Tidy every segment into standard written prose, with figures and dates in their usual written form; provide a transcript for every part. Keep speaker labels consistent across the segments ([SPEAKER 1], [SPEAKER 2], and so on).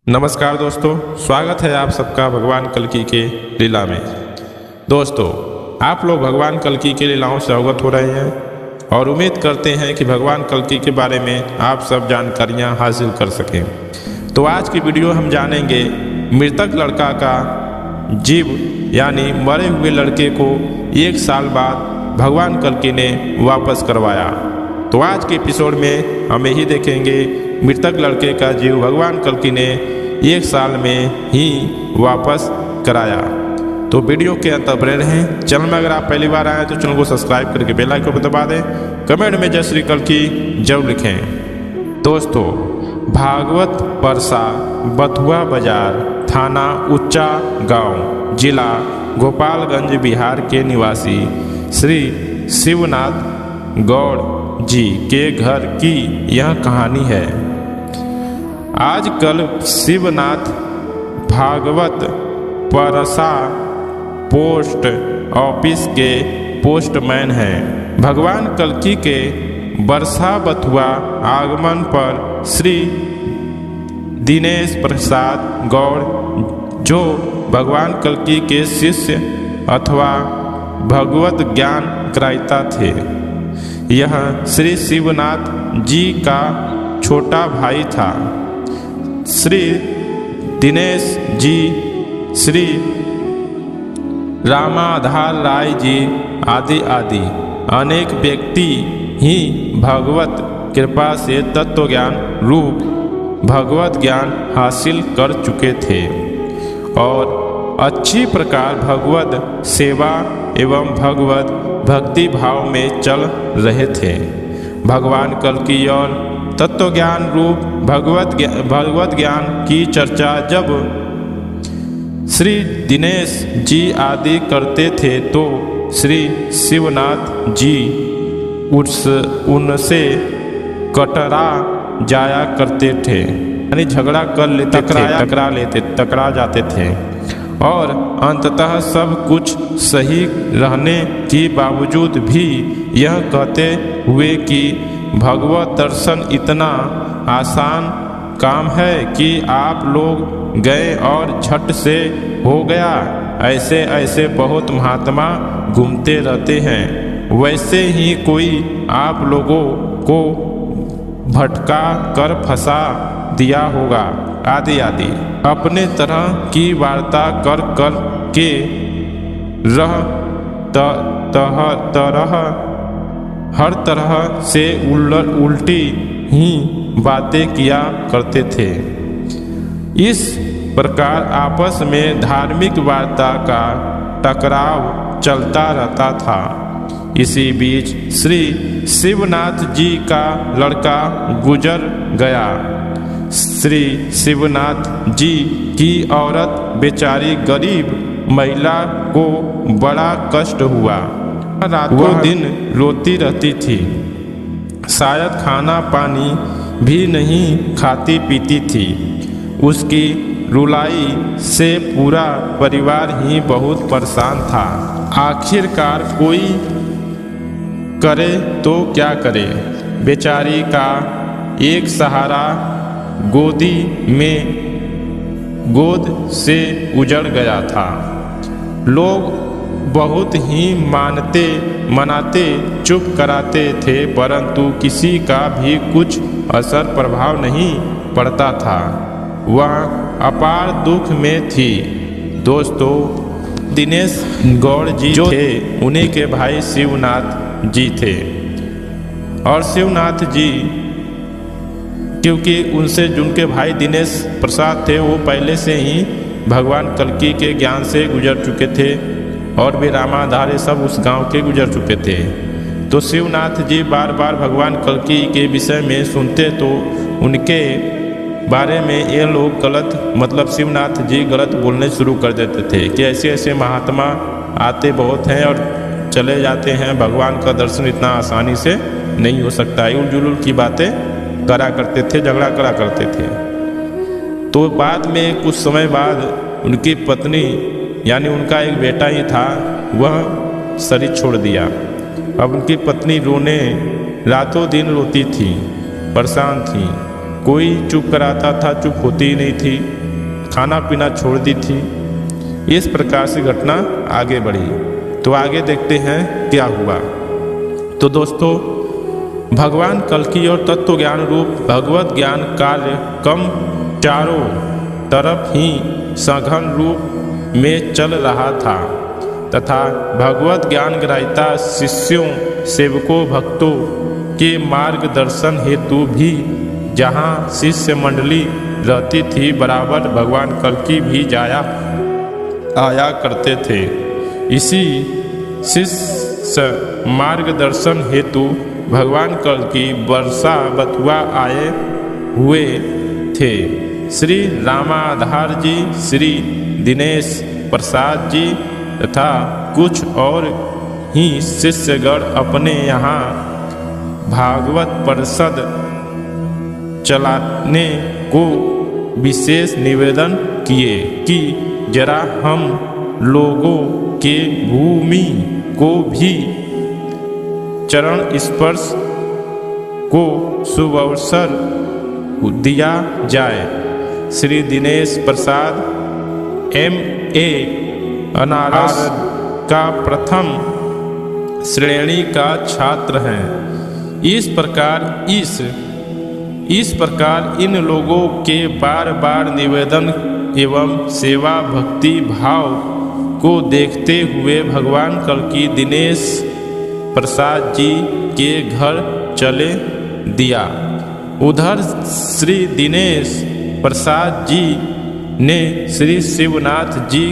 [SPEAKER 1] नमस्कार दोस्तों, स्वागत है आप सबका भगवान कल्कि के लीला में। दोस्तों, आप लोग भगवान कल्कि के लीलाओं से अवगत हो रहे हैं और उम्मीद करते हैं कि भगवान कल्कि के बारे में आप सब जानकारियां हासिल कर सकें। तो आज की वीडियो हम जानेंगे मृतक लड़का का जीव यानी मरे हुए लड़के को 1 साल बाद भगवान कल्कि ने वापस करवाया। तो आज के एपिसोड में हम यही देखेंगे मृतक लड़के का जीव भगवान कल्कि ने 1 साल में ही वापस कराया। तो वीडियो के अंत बने रहें। चैनल में अगर आप पहली बार आए तो चैनल को सब्सक्राइब करके बेल आइकन को दबा दें। कमेंट में जय श्री कल्कि जरूर लिखें। दोस्तों, भागवत परसा बथुआ बाजार, थाना उच्चा गांव, जिला गोपालगंज, बिहार के निवासी श्री शिवनाथ गौड़ जी के घर की यह कहानी है। आजकल शिवनाथ भागवत परसा पोस्ट ऑफिस के पोस्टमैन हैं। भगवान कल्कि के बरसा बथुआ आगमन पर श्री दिनेश प्रसाद गौड़, जो भगवान कल्कि के शिष्य अथवा भगवत ज्ञान ग्राहिता थे, यह श्री शिवनाथ जी का छोटा भाई था। श्री दिनेश जी, श्री रामाधार राय जी आदि आदि अनेक व्यक्ति ही भगवत कृपा से तत्व ज्ञान रूप भगवत ज्ञान हासिल कर चुके थे और अच्छी प्रकार भगवत सेवा एवं भगवत भक्ति भाव में चल रहे थे। भगवान कल्कि और तत्व ज्ञान रूप भगवत ज्ञान की चर्चा जब श्री दिनेश जी आदि करते थे तो श्री शिवनाथ जी उनसे कटरा जाया करते थे, यानी झगड़ा कर लेते टकरा जाते थे और अंततः सब कुछ सही रहने के बावजूद भी यह कहते हुए कि भगवत दर्शन इतना आसान काम है कि आप लोग गए और झट से हो गया। ऐसे ऐसे बहुत महात्मा घूमते रहते हैं, वैसे ही कोई आप लोगों को भटका कर फंसा दिया होगा आदि आदि अपने तरह की वार्ता कर कर के हर तरह से उल्टी ही बातें किया करते थे। इस प्रकार आपस में धार्मिक वार्ता का टकराव चलता रहता था। इसी बीच श्री शिवनाथ जी का लड़का गुजर गया। श्री शिवनाथ जी की औरत बेचारी गरीब महिला को बड़ा कष्ट हुआ। रातों दिन रोती रहती थी, शायद खाना पानी भी नहीं खाती पीती थी। उसकी रुलाई से पूरा परिवार ही बहुत परेशान था। आखिरकार कोई करे तो क्या करे। बेचारी का एक सहारा गोद से उजड़ गया था। लोग बहुत ही मनाते चुप कराते थे, परंतु किसी का भी कुछ असर प्रभाव नहीं पड़ता था। वह अपार दुख में थी। दोस्तों, दिनेश गौड़ जी जो थे उन्हीं के भाई शिवनाथ जी थे और शिवनाथ जी क्योंकि उनसे जिनके भाई दिनेश प्रसाद थे वो पहले से ही भगवान कल्कि के ज्ञान से गुजर चुके थे और वे रामाधार सब उस गांव के गुजर चुके थे। तो शिवनाथ जी बार बार भगवान कल्कि के विषय में सुनते तो उनके बारे में ये लोग गलत शिवनाथ जी गलत बोलने शुरू कर देते थे कि ऐसे ऐसे महात्मा आते बहुत हैं और चले जाते हैं, भगवान का दर्शन इतना आसानी से नहीं हो सकता। उल जुलूल की बातें करा करते थे, झगड़ा करा करते थे। तो बाद में कुछ समय बाद उनकी पत्नी यानी उनका एक बेटा ही था, वह शरीर छोड़ दिया। अब उनकी पत्नी रातों दिन रोती थी, परेशान थी कोई चुप कराता था, चुप होती ही नहीं थी, खाना पीना छोड़ दी थी। इस प्रकार से घटना आगे बढ़ी। तो आगे देखते हैं क्या हुआ। तो दोस्तों, भगवान कल्कि और तत्व ज्ञान रूप भगवत ज्ञान कार्य कम चारों तरफ ही सघन रूप में चल रहा था तथा भगवत ज्ञान ग्राहिता शिष्यों, सेवकों, भक्तों के मार्गदर्शन हेतु भी जहाँ शिष्य मंडली रहती थी, बराबर भगवान कल्कि भी जाया आया करते थे। इसी शिष्य मार्गदर्शन हेतु भगवान कल्कि वर्षा बथुआ आए हुए थे। श्री रामाधार जी, श्री दिनेश प्रसाद जी तथा कुछ और ही शिष्यगण अपने यहाँ भागवत परिषद चलाने को विशेष निवेदन किए कि जरा हम लोगों के भूमि को भी चरण स्पर्श को सुअवसर दिया जाए। श्री दिनेश प्रसाद MA अनारस का प्रथम श्रेणी का छात्र हैं। इस प्रकार इन लोगों के बार बार निवेदन एवं सेवा भक्ति भाव को देखते हुए भगवान कल्कि दिनेश प्रसाद जी के घर चले दिया। उधर श्री दिनेश प्रसाद जी ने श्री शिवनाथ जी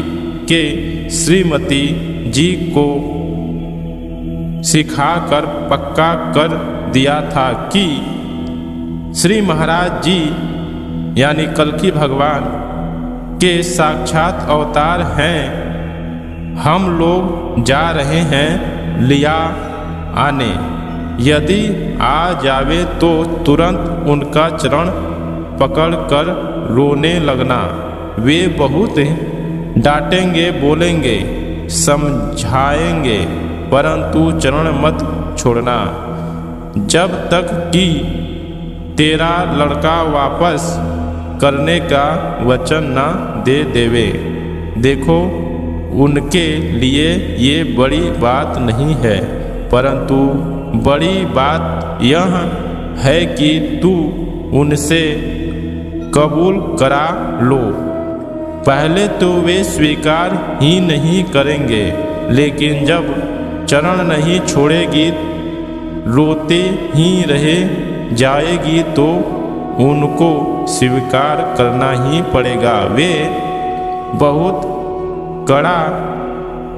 [SPEAKER 1] के श्रीमती जी को सिखाकर पक्का कर दिया था कि श्री महाराज जी यानी कल्कि भगवान के साक्षात अवतार हैं, हम लोग जा रहे हैं लिया आने। यदि आ जावे तो तुरंत उनका चरण पकड़कर रोने लगना। वे बहुत डांटेंगे, बोलेंगे, समझाएंगे, परंतु चरण मत छोड़ना जब तक कि तेरा लड़का वापस करने का वचन ना दे देवे। देखो, उनके लिए ये बड़ी बात नहीं है, परंतु बड़ी बात यह है कि तू उनसे कबूल करा लो। पहले तो वे स्वीकार ही नहीं करेंगे, लेकिन जब चरण नहीं छोड़ेगी, रोते ही रहे जाएगी, तो उनको स्वीकार करना ही पड़ेगा। वे बहुत कड़ा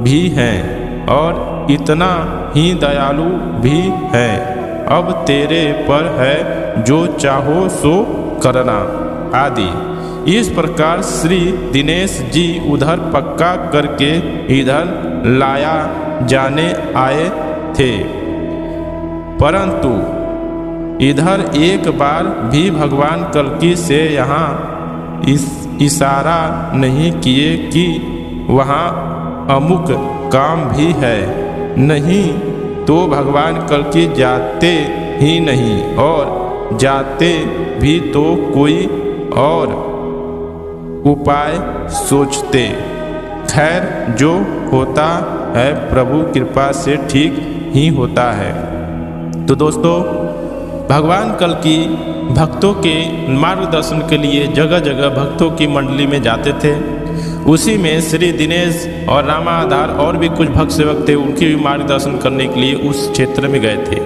[SPEAKER 1] भी हैं और इतना ही दयालु भी हैं। अब तेरे पर है, जो चाहो सो करना आदि। इस प्रकार श्री दिनेश जी उधर पक्का करके इधर लाया जाने आए थे, परंतु इधर एक बार भी भगवान कल्कि से यहाँ इशारा नहीं किए कि वहाँ अमुक काम भी है। नहीं तो भगवान कल्कि जाते ही नहीं, और जाते भी तो कोई और उपाय सोचते। खैर, जो होता है प्रभु कृपा से ठीक ही होता है। तो दोस्तों, भगवान कल्कि भक्तों के मार्गदर्शन के लिए जगह जगह भक्तों की मंडली में जाते थे। उसी में श्री दिनेश और रामाधार और भी कुछ भक्त सेवक थे, उनके भी मार्गदर्शन करने के लिए उस क्षेत्र में गए थे।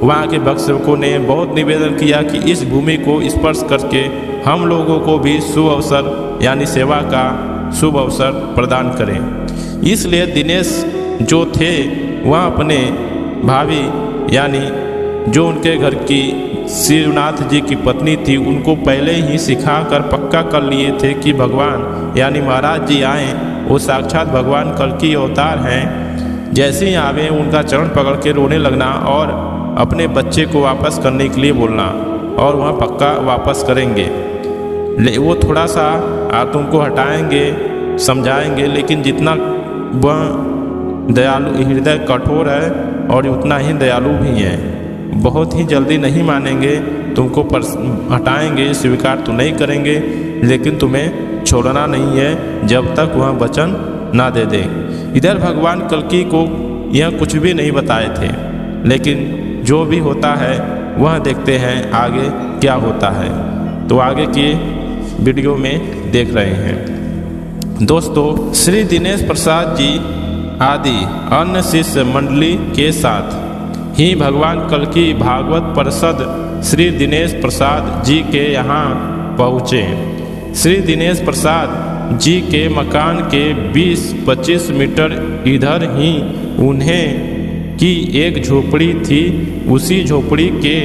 [SPEAKER 1] वहाँ के भक्त सेवकों ने बहुत निवेदन किया कि इस भूमि को स्पर्श करके हम लोगों को भी शुभ अवसर यानी सेवा का शुभ अवसर प्रदान करें। इसलिए दिनेश जो थे वह अपने भाभी यानी जो उनके घर की शिवनाथ जी की पत्नी थी, उनको पहले ही सिखा कर पक्का कर लिए थे कि भगवान यानी महाराज जी आए, वो साक्षात भगवान कल्कि अवतार हैं। जैसे ही आवे उनका चरण पकड़ के रोने लगना और अपने बच्चे को वापस करने के लिए बोलना, और वह पक्का वापस करेंगे। वो थोड़ा सा तुमको हटाएंगे, समझाएंगे, लेकिन जितना वह दयालु हृदय कठोर है और उतना ही दयालु भी है। बहुत ही जल्दी नहीं मानेंगे, तुमको हटाएंगे, स्वीकार तो नहीं करेंगे, लेकिन तुम्हें छोड़ना नहीं है जब तक वह वचन ना दे दे। इधर भगवान कल्कि को यह कुछ भी नहीं बताए थे, लेकिन जो भी होता है वह देखते हैं आगे क्या होता है। तो आगे की वीडियो में देख रहे हैं। दोस्तों, श्री दिनेश प्रसाद जी आदि अन्य शिष्य मंडली के साथ ही भगवान कल्कि भागवत परिषद श्री दिनेश प्रसाद जी के यहाँ पहुँचे। श्री दिनेश प्रसाद जी के मकान के 20-25 मीटर इधर ही उन्हें की एक झोपड़ी थी। उसी झोपड़ी के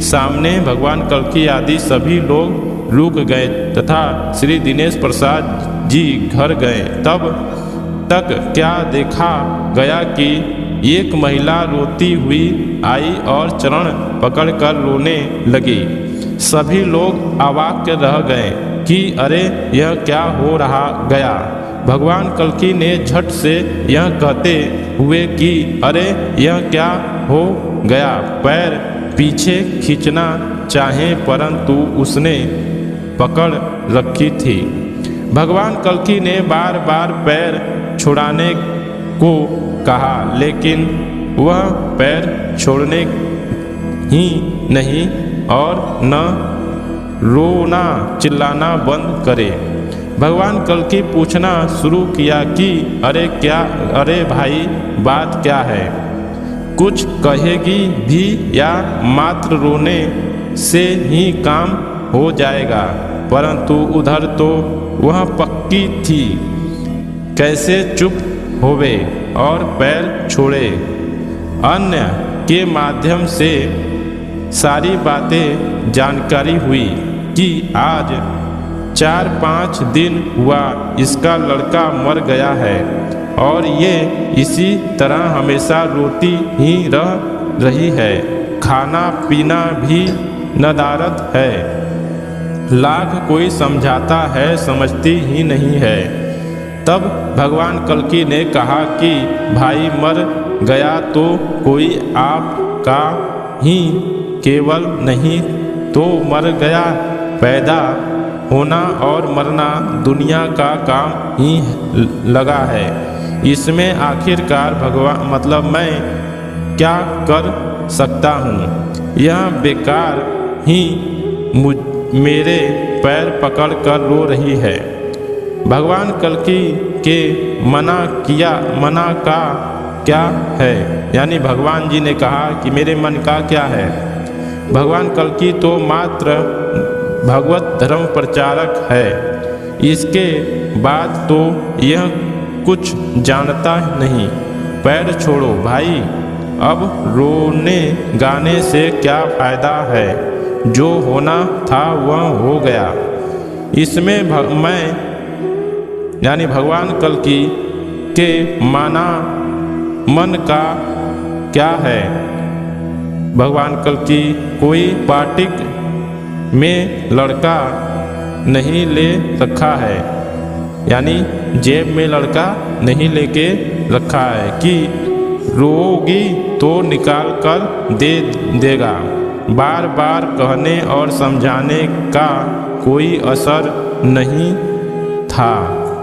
[SPEAKER 1] सामने भगवान कल्कि आदि सभी लोग रुक गए तथा श्री दिनेश प्रसाद जी घर गए। तब तक क्या देखा गया कि एक महिला रोती हुई आई और चरण पकड़कर रोने लगी। सभी लोग अवाक रह गए कि अरे यह क्या हो रहा गया। भगवान कल्कि ने झट से यह कहते हुए कि अरे यह क्या हो गया, पैर पीछे खींचना चाहे परंतु उसने पकड़ रखी थी। भगवान कल्कि ने बार बार पैर छुड़ाने को कहा, लेकिन वह पैर छोड़ने ही नहीं और न रोना चिल्लाना बंद करे। भगवान कल्कि पूछना शुरू किया कि अरे भाई बात क्या है, कुछ कहेगी भी या मात्र रोने से ही काम हो जाएगा। परंतु उधर तो वह पक्की थी, कैसे चुप होवे और पैर छोड़े। अन्य के माध्यम से सारी बातें जानकारी हुई कि आज 4-5 दिन हुआ इसका लड़का मर गया है और ये इसी तरह हमेशा रोती ही रह रही है, खाना पीना भी नदारद है, लाख कोई समझाता है समझती ही नहीं है। तब भगवान कल्कि ने कहा कि भाई मर गया तो कोई आपका ही केवल नहीं तो मर गया, पैदा होना और मरना दुनिया का काम ही लगा है। इसमें आखिरकार भगवान मैं क्या कर सकता हूँ। यह बेकार ही मेरे पैर पकड़ कर रो रही है। भगवान कल्कि के मना का क्या है, यानी भगवान जी ने कहा कि मेरे मन का क्या है। भगवान कल्कि तो मात्र भगवत धर्म प्रचारक है, इसके बाद तो यह कुछ जानता नहीं। पैर छोड़ो भाई, अब रोने गाने से क्या फायदा है, जो होना था वह हो गया। इसमें मैं यानी भगवान कल्कि के मन का क्या है। भगवान कल्कि कोई पाटिक में लड़का नहीं ले रखा है, यानी जेब में लड़का नहीं लेके रखा है कि रोगी तो निकाल कर दे देगा। बार बार कहने और समझाने का कोई असर नहीं था।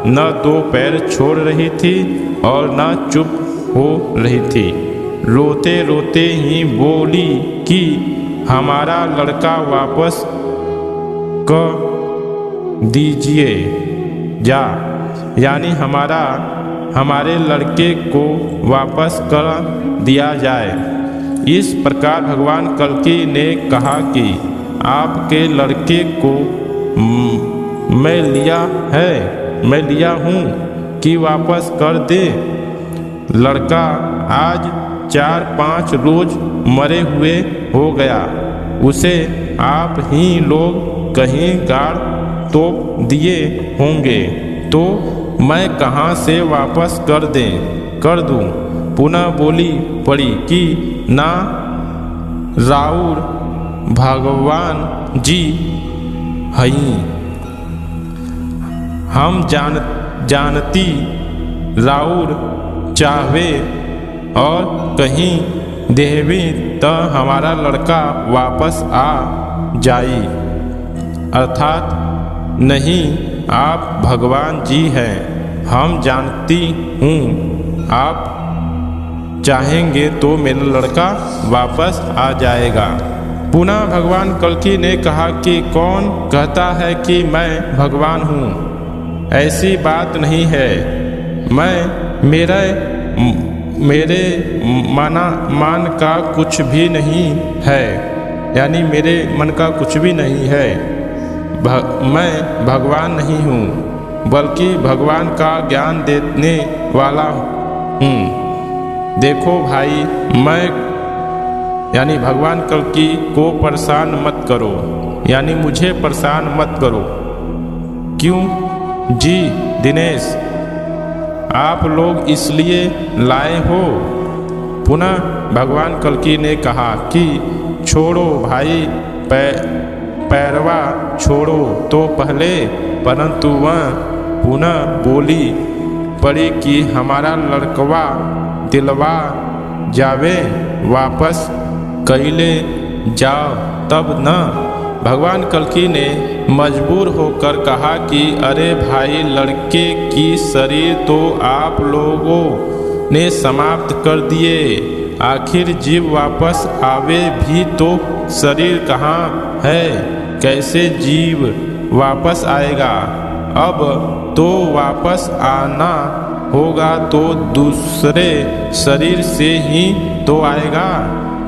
[SPEAKER 1] न तो पैर छोड़ रही थी और न चुप हो रही थी। रोते रोते ही बोली कि हमारा लड़का वापस कर दीजिए जा, यानी हमारे लड़के को वापस कर दिया जाए। इस प्रकार भगवान कल्कि ने कहा कि आपके लड़के को मैं लिया हूँ कि वापस कर दे। लड़का आज 4-5 रोज मरे हुए हो गया, उसे आप ही लोग कहीं गाड़ तोप दिए होंगे, तो मैं कहाँ से वापस कर दूँ। पुनः बोली पड़ी कि ना राउर भगवान जी हई, हम जानती राउर चाहवे और कहीं देहवी तो हमारा लड़का वापस आ जाई, अर्थात नहीं आप भगवान जी हैं। हम जानती हूँ आप चाहेंगे तो मेरा लड़का वापस आ जाएगा। पुनः भगवान कल्कि ने कहा कि कौन कहता है कि मैं भगवान हूँ? ऐसी बात नहीं है। मैं मेरे मान का कुछ भी नहीं है, यानी मेरे मन का कुछ भी नहीं है। मैं भगवान नहीं हूँ, बल्कि भगवान का ज्ञान देने वाला हूँ। देखो भाई, मैं यानी भगवान कल्कि को परेशान मत करो, यानी मुझे परेशान मत करो। क्यों जी दिनेश, आप लोग इसलिए लाए हो? पुनः भगवान कल्कि ने कहा कि छोड़ो भाई, पैरवा छोड़ो तो पहले। परंतु वह पुनः बोली पड़ी कि हमारा लड़कवा दिलवा जावे, वापस कैले जाओ तब न। भगवान कल्कि ने मजबूर होकर कहा कि अरे भाई, लड़के की शरीर तो आप लोगों ने समाप्त कर दिए। आखिर जीव वापस आवे भी तो शरीर कहाँ है? कैसे जीव वापस आएगा? अब तो वापस आना होगा तो दूसरे शरीर से ही तो आएगा।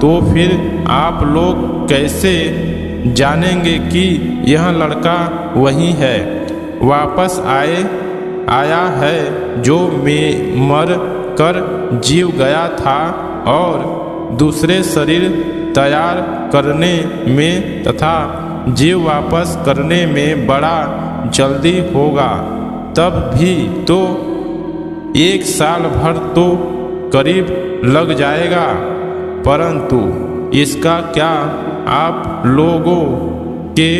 [SPEAKER 1] तो फिर आप लोग कैसे जानेंगे कि यह लड़का वही है, वापस आया है जो मर कर जीव गया था, और दूसरे शरीर तैयार करने में तथा जीव वापस करने में बड़ा जल्दी होगा। तब भी तो 1 साल भर तो करीब लग जाएगा। परंतु इसका क्या आप लोगों के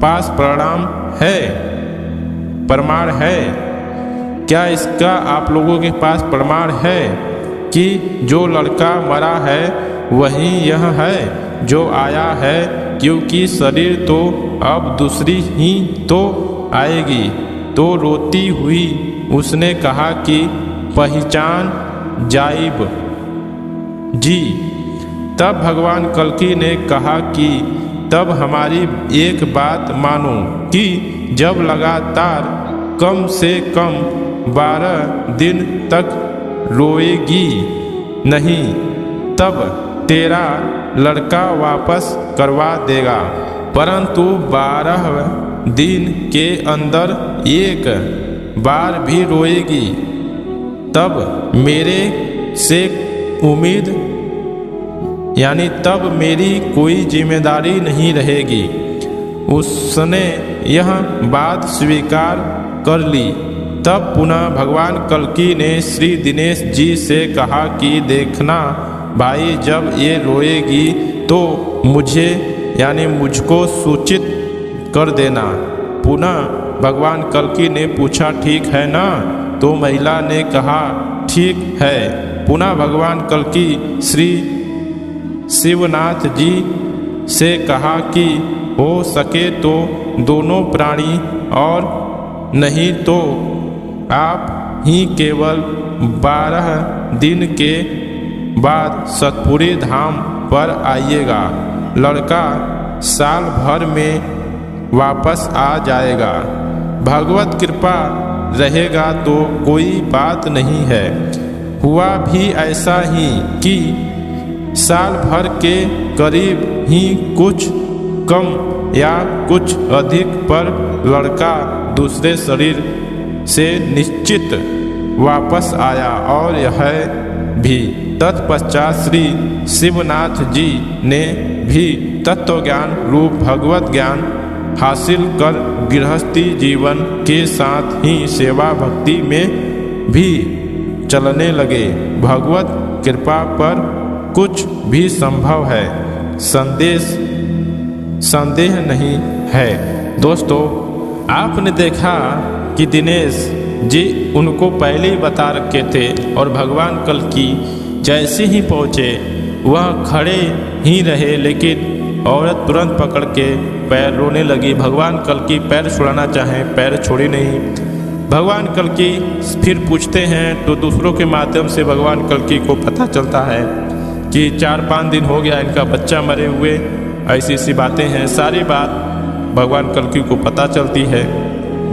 [SPEAKER 1] पास प्रमाण है? क्या इसका आप लोगों के पास प्रमाण है कि जो लड़का मरा है वही यह है जो आया है? क्योंकि शरीर तो अब दूसरी ही तो आएगी। तो रोती हुई उसने कहा कि पहचान जाइब जी। तब भगवान कल्कि ने कहा कि तब हमारी एक बात मानो कि जब लगातार कम से कम 12 दिन तक रोएगी नहीं, तब तेरा लड़का वापस करवा देगा। परंतु 12 दिन के अंदर एक बार भी रोएगी, तब मेरे से उम्मीद, यानी तब मेरी कोई जिम्मेदारी नहीं रहेगी। उसने यह बात स्वीकार कर ली। तब पुनः भगवान कल्कि ने श्री दिनेश जी से कहा कि देखना भाई, जब ये रोएगी तो मुझे यानी मुझको सूचित कर देना। पुनः भगवान कल्कि ने पूछा ठीक है ना? तो महिला ने कहा ठीक है। पुनः भगवान कल्कि श्री शिवनाथ जी से कहा कि हो सके तो दोनों प्राणी, और नहीं तो आप ही केवल 12 दिन के बाद सतपुरी धाम पर आइएगा। लड़का साल भर में वापस आ जाएगा। भगवत कृपा रहेगा तो कोई बात नहीं है। हुआ भी ऐसा ही कि साल भर के करीब ही कुछ कम या कुछ अधिक पर लड़का दूसरे शरीर से निश्चित वापस आया, और यह भी तत्पश्चात श्री शिवनाथ जी ने भी तत्वज्ञान रूप भगवत ज्ञान हासिल कर गृहस्थी जीवन के साथ ही सेवा भक्ति में भी चलने लगे। भगवत कृपा पर कुछ भी संभव है, संदेह नहीं है। दोस्तों, आपने देखा कि दिनेश जी उनको पहले ही बता रखे थे, और भगवान कल्कि जैसे ही पहुँचे वह खड़े ही रहे, लेकिन औरत तुरंत पकड़ के पैर रोने लगी। भगवान कल्कि पैर छुड़ाना चाहें, पैर छोड़ी नहीं। भगवान कल्कि फिर पूछते हैं तो दूसरों के माध्यम से भगवान कल्कि को पता चलता है कि 4-5 दिन हो गया इनका बच्चा मरे हुए, ऐसी ऐसी बातें हैं। सारी बात भगवान कल्कि को पता चलती है।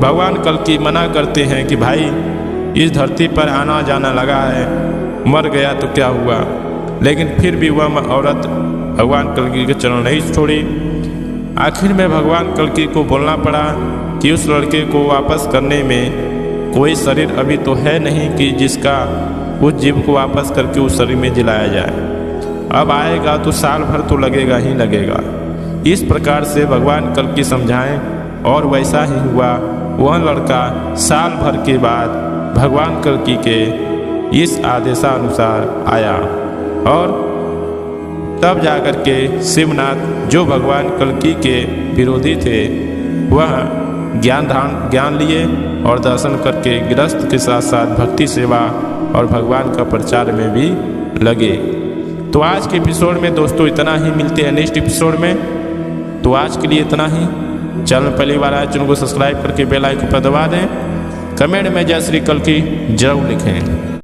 [SPEAKER 1] भगवान कल्कि मना करते हैं कि भाई इस धरती पर आना जाना लगा है, मर गया तो क्या हुआ। लेकिन फिर भी वह औरत भगवान कल्कि के चरण नहीं छोड़ी। आखिर में भगवान कल्कि को बोलना पड़ा कि उस लड़के को वापस करने में कोई शरीर अभी तो है नहीं कि जिसका उस जीव को वापस करके उस शरीर में जिलाया जाए। अब आएगा तो साल भर तो लगेगा ही लगेगा। इस प्रकार से भगवान कल्कि समझाएं और वैसा ही हुआ। वह लड़का साल भर के बाद भगवान कल्कि के इस आदेशानुसार आया और तब जाकर के शिवनाथ, जो भगवान कल्कि के विरोधी थे, वह ज्ञान लिए और दर्शन करके गृहस्थ के साथ साथ भक्ति सेवा और भगवान का प्रचार में भी लगे। तो आज के एपिसोड में दोस्तों इतना ही। मिलते हैं नेक्स्ट एपिसोड में। तो आज के लिए इतना ही। चैनल पहली बार आए, चैनल को सब्सक्राइब करके बेल आइकन पर दबा दें। कमेंट में जय श्री कल्कि जरूर लिखें।